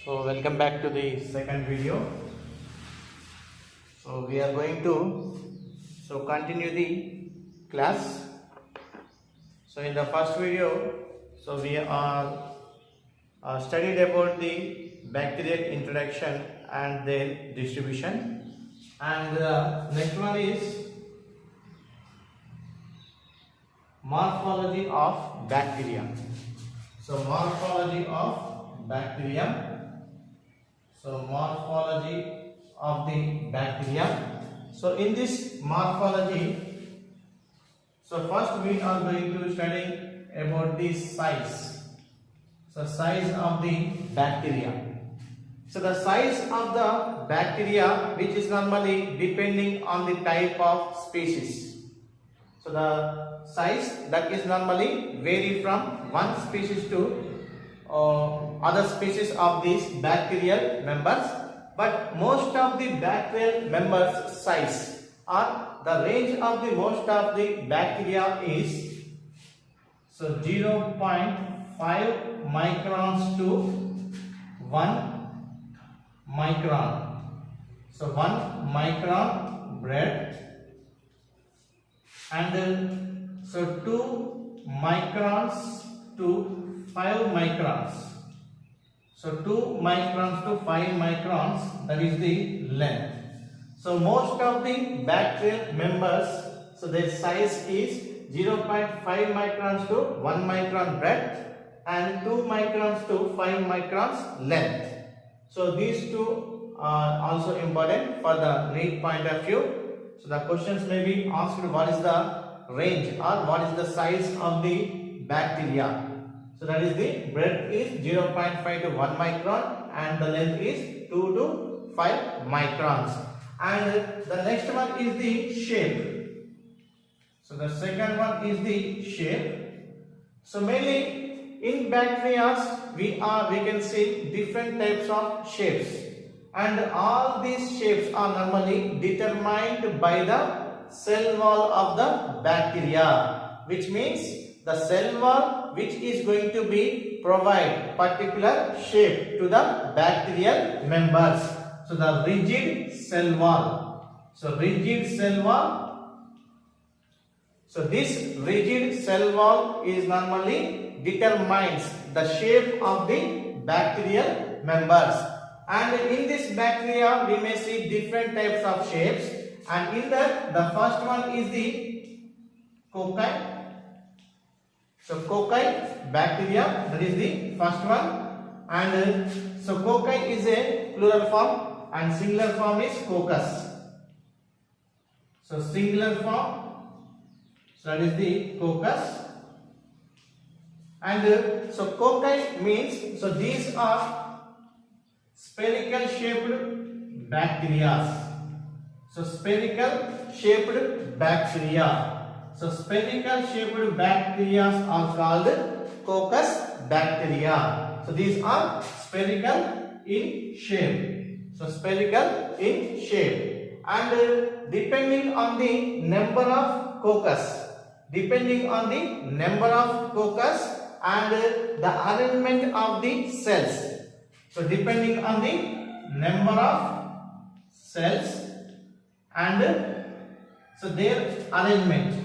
So welcome back to the second video. So we are going to continue the class. So in the first video, we are studied about the bacterial introduction and their distribution, and the next one is morphology of bacteria. So morphology of bacteria. So morphology of the bacteria. So in this morphology, so first we are going to study about the size. So size of the bacteria. So the size of the bacteria, which is normally depending on the type of species. So the size that is normally vary from one species to other species of these bacterial members, but most of the bacterial members size or the range of the most of the bacteria is 0.5 microns to 1 micron. So 1 micron breadth, and 2 microns to 5 microns. So 2 microns to 5 microns, that is the length. So most of the bacterial members, so their size is 0.5 microns to 1 micron breadth and 2 microns to 5 microns length. So these two are also important for the NEET point of view. So the questions may be asked, what is the range or what is the size of the bacteria? So that is the breadth is 0.5 to 1 micron and the length is 2 to 5 microns. And the next one is the shape. So the second one is the shape. So mainly in bacteria we can see different types of shapes, and all these shapes are normally determined by the cell wall of the bacteria, which means the cell wall which is going to be provide particular shape to the bacterial members. So the rigid cell wall. So rigid cell wall. So this rigid cell wall is normally determines the shape of the bacterial members. And in this bacteria we may see different types of shapes, and in that the first one is the cocci. So cocci bacteria, that is the first one, and so cocci is a plural form and singular form is coccus. So singular form, so that is the coccus, and so cocci means, so these are spherical shaped bacteria. So spherical shaped bacteria. So spherical shaped bacteria are called coccus bacteria. So these are spherical in shape. So spherical in shape, and depending on the number of coccus, and the arrangement of the cells. So depending on the number of cells and so their arrangement.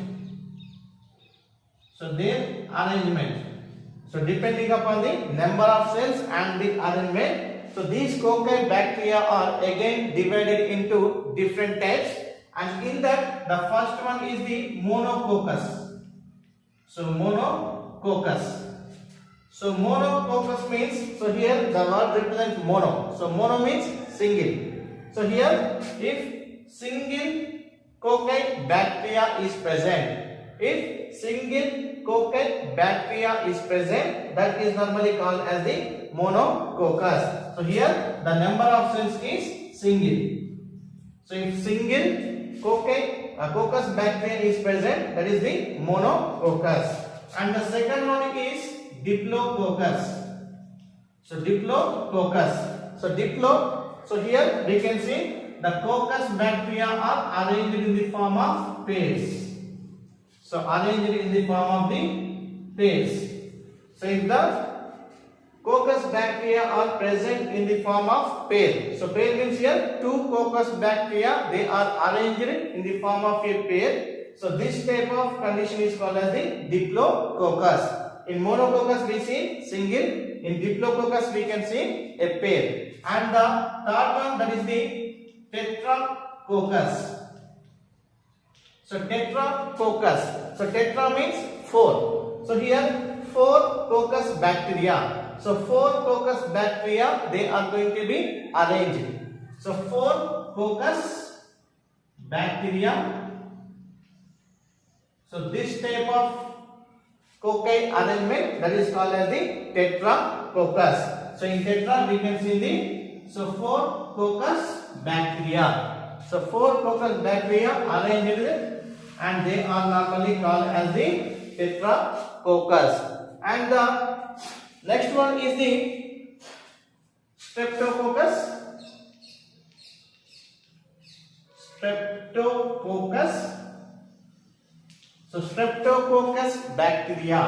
So depending upon the number of cells and the arrangement, so these cocci bacteria are again divided into different types, and in that the first one is the monococcus. So monococcus. So monococcus means, so here the word represents mono. So mono means single. So here if single cocci bacteria is present, that is normally called as the monococcus. So here the number of cells is single. So if single coccus bacteria is present, that is the monococcus. And the second one is diplococcus. So diplococcus. So here we can see the coccus bacteria are arranged in the form of pairs. So arranged in the form of the pairs. So if the coccus bacteria are present in the form of pair. So pair means here two coccus bacteria, they are arranged in the form of a pair. So this type of condition is called as the diplococcus. In monococcus we see single, in diplococcus we can see a pair. And the third one, that is the tetracoccus. So tetracoccus. So tetra means four. So here four coccus bacteria. So four coccus bacteria, they are going to be arranged. So four coccus bacteria. So this type of cocci arrangement, that is called as the tetracoccus. So in tetra we can see the four coccus bacteria. So four coccus bacteria arranged and they are normally called as the tetracoccus. And the next one is the streptococcus. Streptococcus. So streptococcus bacteria.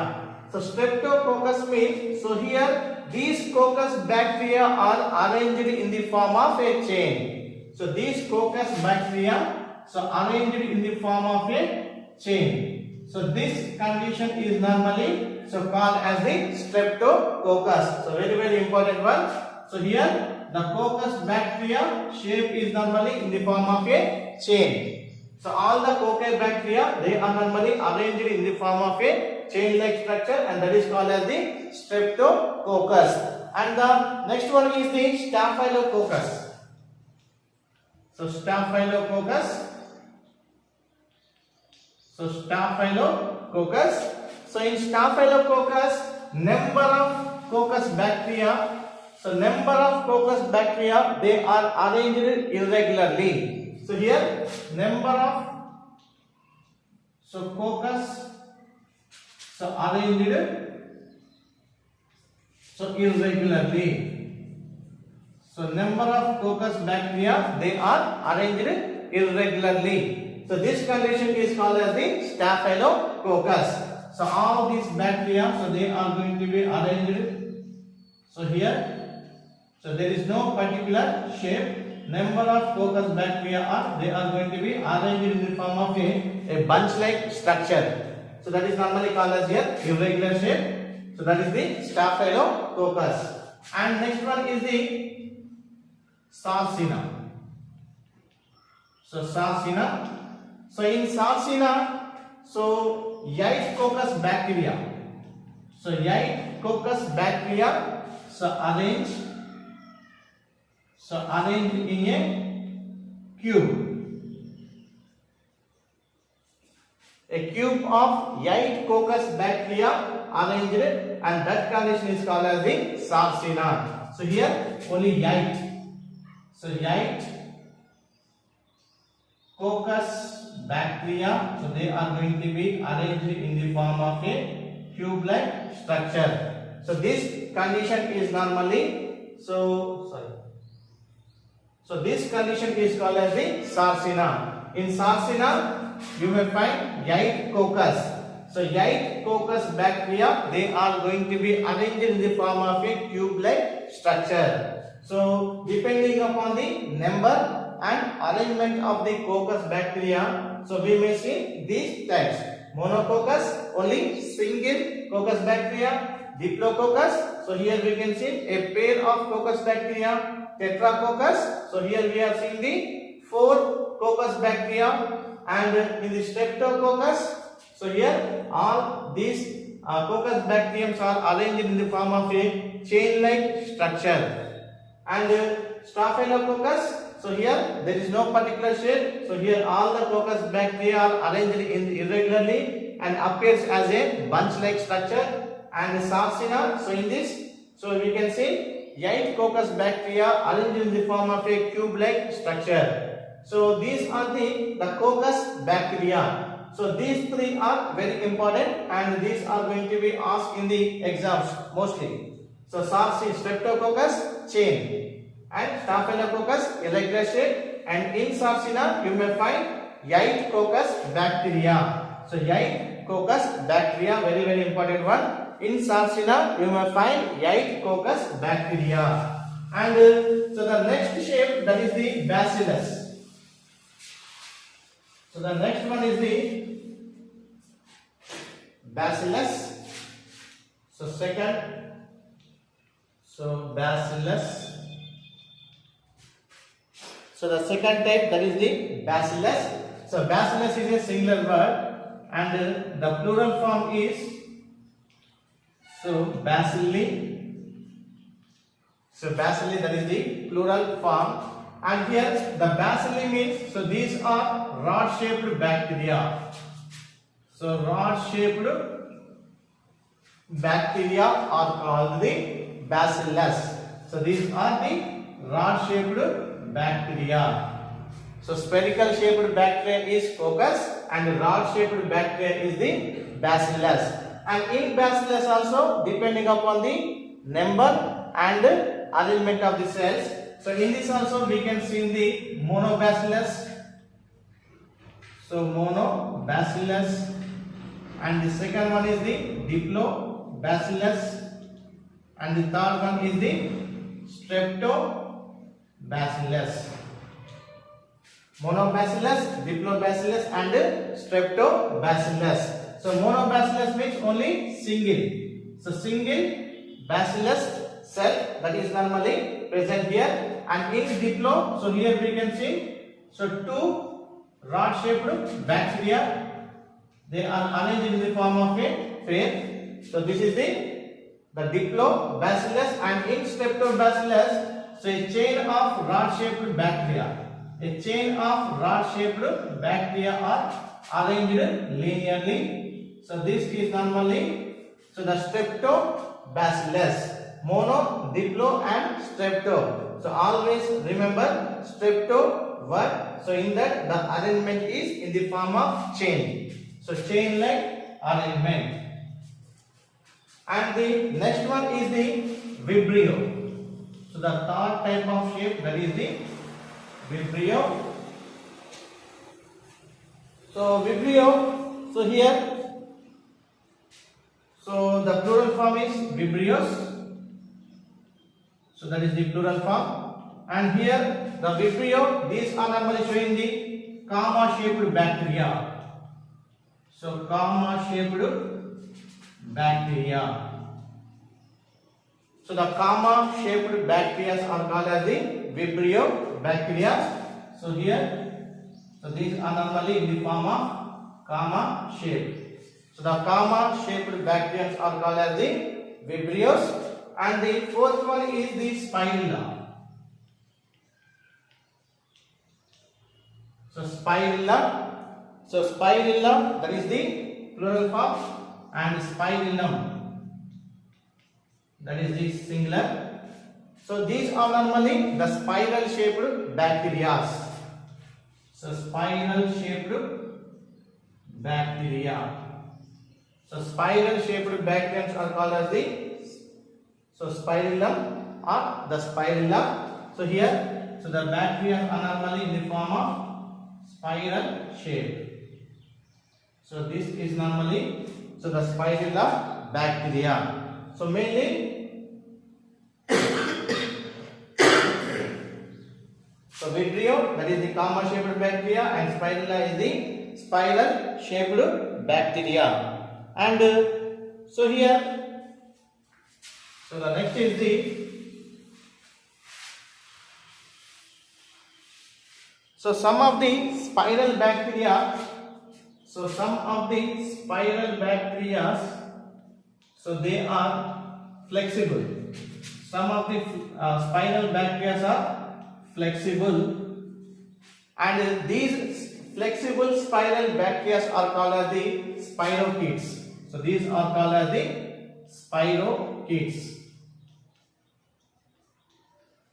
So streptococcus means, so here these coccus bacteria are arranged in the form of a chain. So these coccus bacteria, so arranged in the form of a chain. So this condition is normally so called as the streptococcus. So very important one. So here the coccus bacteria shape is normally in the form of a chain. So all the cocci bacteria, they are normally arranged in the form of a chain-like structure, and that is called as the streptococcus. And the next one is the staphylococcus. So staphylococcus. So staphylococcus. So in staphylococcus, number of coccus bacteria. So number of coccus bacteria, they are arranged irregularly. So here number of coccus arranged irregularly. So number of coccus bacteria, they are arranged irregularly. So this condition is called as the staphylococcus. So all these bacteria, so they are going to be arranged. So here, so there is no particular shape. Number of coccus bacteria they are going to be arranged in the form of a bunch-like structure. So that is normally called as here irregular shape. So that is the staphylococcus. And next one is the Sarcina. So Sarcina. So in Sarcina, so 8 coccus bacteria. So 8 coccus bacteria, so arranged in a cube. A cube of 8 coccus bacteria arranged, and that condition is called as the Sarcina. So here only 8. So 8 coccus bacteria, so they are going to be arranged in the form of a cube-like structure. So this condition is normally, so this condition is called as the Sarcina. In Sarcina, you may find 8 coccus. So 8 coccus bacteria, they are going to be arranged in the form of a cube-like structure. So depending upon the number and arrangement of the coccus bacteria, so we may see these types. Monococcus, only single coccus bacteria. Diplococcus, so here we can see a pair of coccus bacteria. Tetracoccus, so here we are seeing the 4 coccus bacteria. And in the streptococcus, so here all these coccus bacterium are arranged in the form of a chain-like structure. And staphylococcus, so here there is no particular shape. So here all the coccus bacteria are arranged irregularly and appears as a bunch-like structure. And Sarcina, so in this, so we can see 8 coccus bacteria arranged in the form of a cube-like structure. So these are the coccus bacteria. So these 3 are very important, and these are going to be asked in the exams mostly. So Streptococcus, chain, and Staphylococcus, irregular shape, and in Sarcina you may find 8 coccus bacteria. So 8 coccus bacteria, very important one. in Sarcina you may find 8 coccus bacteria. And so the next shape, that is the Bacillus. So the next one is the Bacillus. So second, so Bacillus. So the second type, that is the Bacillus. So Bacillus is a singular word, and the plural form is so Bacilli. So Bacilli, that is the plural form, and here the Bacilli means, so these are rod-shaped bacteria. So rod-shaped bacteria are called the Bacillus. So these are the rod-shaped bacteria. So spherical shaped bacteria is coccus, and rod-shaped bacteria is the Bacillus. And in Bacillus also, depending upon the number and arrangement of the cells. So in this also we can see the monobacillus. So monobacillus, and the second one is the diplobacillus, and the third one is the streptobacillus. Monobacillus, diplobacillus, and streptobacillus. So monobacillus means only single. So single bacillus cell, that is normally present here, and in diplo, so here we can see, so two rod-shaped bacteria, they are arranged in the form of a pair. So this is the diplobacillus, and in streptobacillus, so a chain of rod-shaped bacteria. A chain of rod-shaped bacteria are arranged linearly. So this is normally, so the streptobacillus. Mono, diplo, and strepto. So always remember strepto word. So in that the arrangement is in the form of chain. So chain like arrangement. And the next one is the Vibrio. So the third type of shape, that is the Vibrio. So Vibrio, so here, so the plural form is Vibrios. So that is the plural form. And here the Vibrio, these are normally showing the comma shaped bacteria. So comma shaped bacteria. So the comma shaped bacteria are called as the Vibrio bacteria. So here, so these are normally in the form of comma shape. So the comma shaped bacteria are called as the Vibrios. And the fourth one is the Spirilla. So Spirilla. So Spirilla, that is the plural form, and Spirillum, that is the singular. So these are normally the spiral shaped bacteria. So spiral shaped bacteria. So spiral shaped bacteria are called as the Spirillum or the Spirilla. So here, so the bacteria are normally in the form of spiral shape. So this is normally, so the Spirilla bacteria. So mainly, so Vibrio, that is the comma shaped bacteria, and Spirilla is the spiral shaped bacteria. And so here, so the next is the, so some of the spiral bacteria, so they are flexible. Some of the spiral bacteria are flexible, and these flexible spiral bacteria are called as the spirochetes. So these are called as the spirochetes.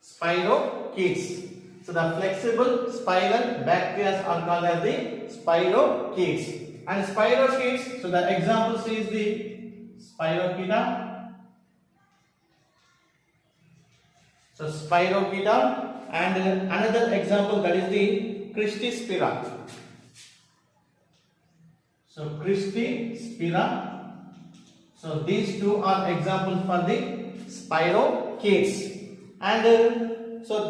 Spirochetes. So the flexible spiral bacteria are called as the spirochetes. And spirochetes, so the examples is the Spirocheta. So Spirocheta, and another example, that is the Christispira. So Christispira. So these two are examples for the spirochetes. And so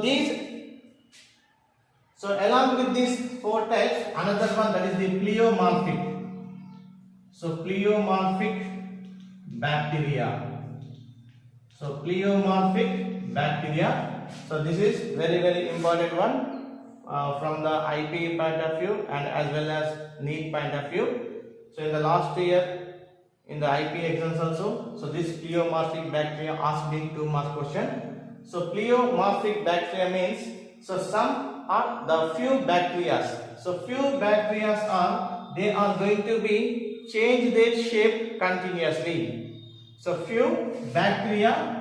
along with these four types, another one, that is the pleomorphic. So pleomorphic bacteria. So pleomorphic bacteria. So this is very important one from the IP point of view and as well as NEET point of view. So in the last year in the IP exams also, so this pleomorphic bacteria asked in 2 mark question. So pleomorphic bacteria means, so some are the few bacteria. So few bacteria are, they are going to be change their shape continuously. So few bacteria,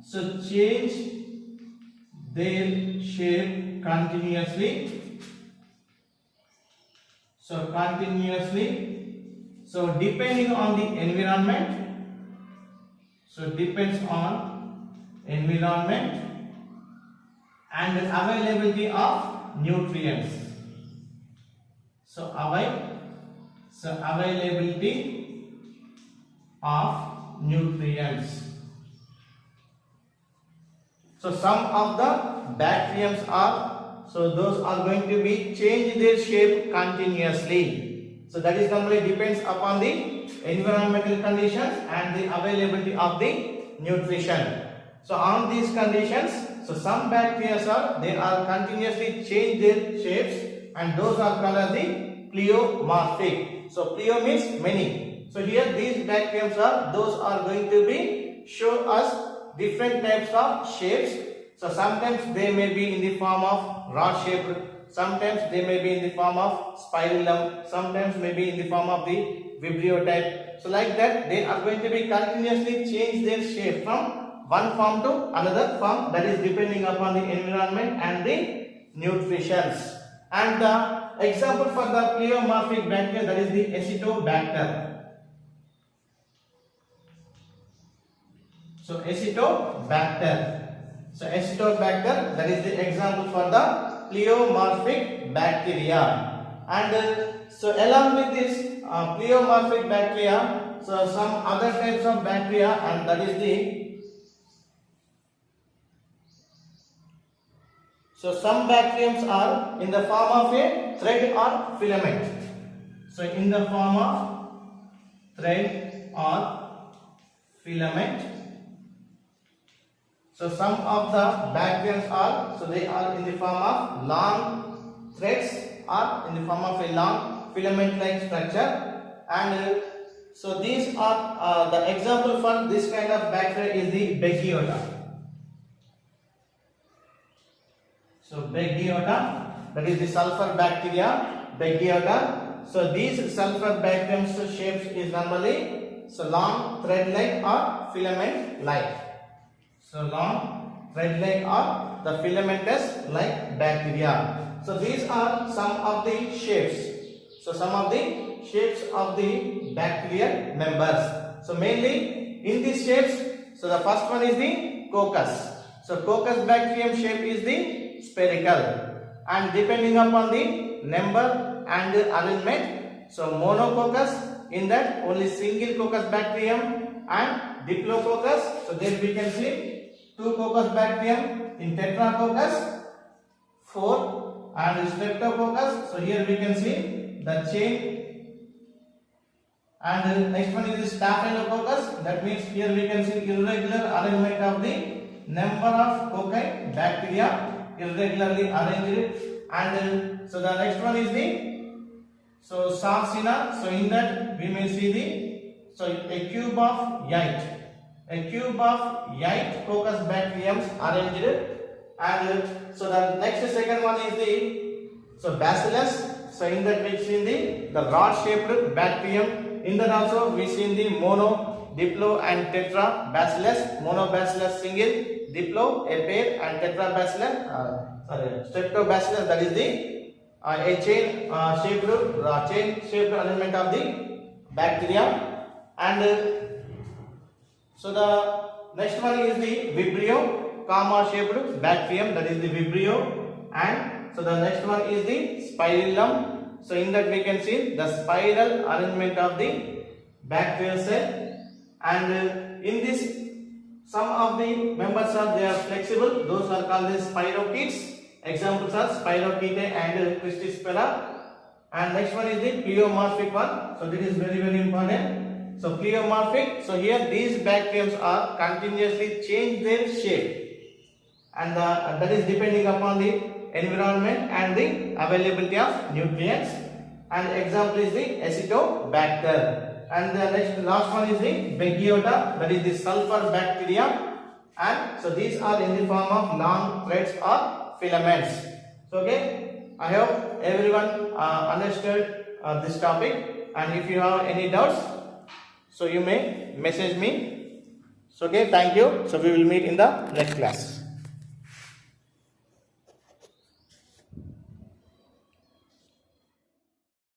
so change their shape continuously. So continuously. So depending on the environment. So depends on environment and availability of nutrients. So availability of nutrients. So some of the bacteriums are, so those are going to be change their shape continuously. So that is normally depends upon the environmental conditions and the availability of the nutrition. So on these conditions, so some bacteria are, they are continuously change their shapes and those are called as the pleomorphic. So pleo means many. So here these bacteria are, those are going to be show us different types of shapes. So sometimes they may be in the form of rod shaped, sometimes they may be in the form of spirillum, sometimes may be in the form of the vibrio type. So like that they are going to be continuously change their shape from one form to another form, that is depending upon the environment and the nutrition. And the example for the pleomorphic bacteria, that is the Acetobacter. So Acetobacter. So Acetobacter, that is the example for the pleomorphic bacteria. And so along with this pleomorphic bacteria, so some other types of bacteria, and that is the, so some bacteriums are in the form of a thread or filament. So in the form of thread or filament. So some of the bacteriums are, so they are in the form of long threads or in the form of a long filament like structure. And so these are the example for this kind of bacteria is the Beggiota. So Beggiota, that is the sulfur bacteria, Beggiota. So these sulfur bacterium shapes is normally so long thread like or filament like. So long thread like or the filamentous like bacteria. So these are some of the shapes. So some of the shapes of the bacterial members. So mainly in these shapes, so the first one is the coccus. So coccus bacterium shape is the spherical, and depending upon the number and the arrangement, so monococcus, in that only single coccus bacterium, and diplococcus, so there we can see 2 coccus bacterium. In tetracoccus 4, and streptococcus, so here we can see the chain. And the next one is the staphylococcus, that means here we can see irregular arrangement of the number of cocci bacteria, irregularly arranged. And so the next one is the Sarcina. So in that we may see a cube of 8 coccus bacteriums arranged. And so the next second one is the Bacillus. So in that we see the rod shaped bacterium. In that also we see the mono, diplo and tetra bacillus. Monobacillus single, diplo a pair, and tetrabacillus streptobacillus, that is a chain shaped arrangement of the bacteria. And so the next one is the vibrio, comma shaped bacterium, that is the vibrio. And so the next one is the spirillum. So in that we can see the spiral arrangement of the bacterial cell. and in this some of the members are they are flexible, those are called as spirochetes. Examples are Spirochaete and Cristospora. And next one is the pleomorphic one. So this is very important. So pleomorphic. So here these bacteriums are continuously change their shape, and that is depending upon the environment and the availability of nutrients. And example is the Acetobacter. And the last one is the Beggiota, that is the sulfur bacteria. And so these are in the form of long threads or filaments. So okay, I hope everyone understood this topic, and if you have any doubts, so you may message me. So okay, thank you. So we will meet in the next class.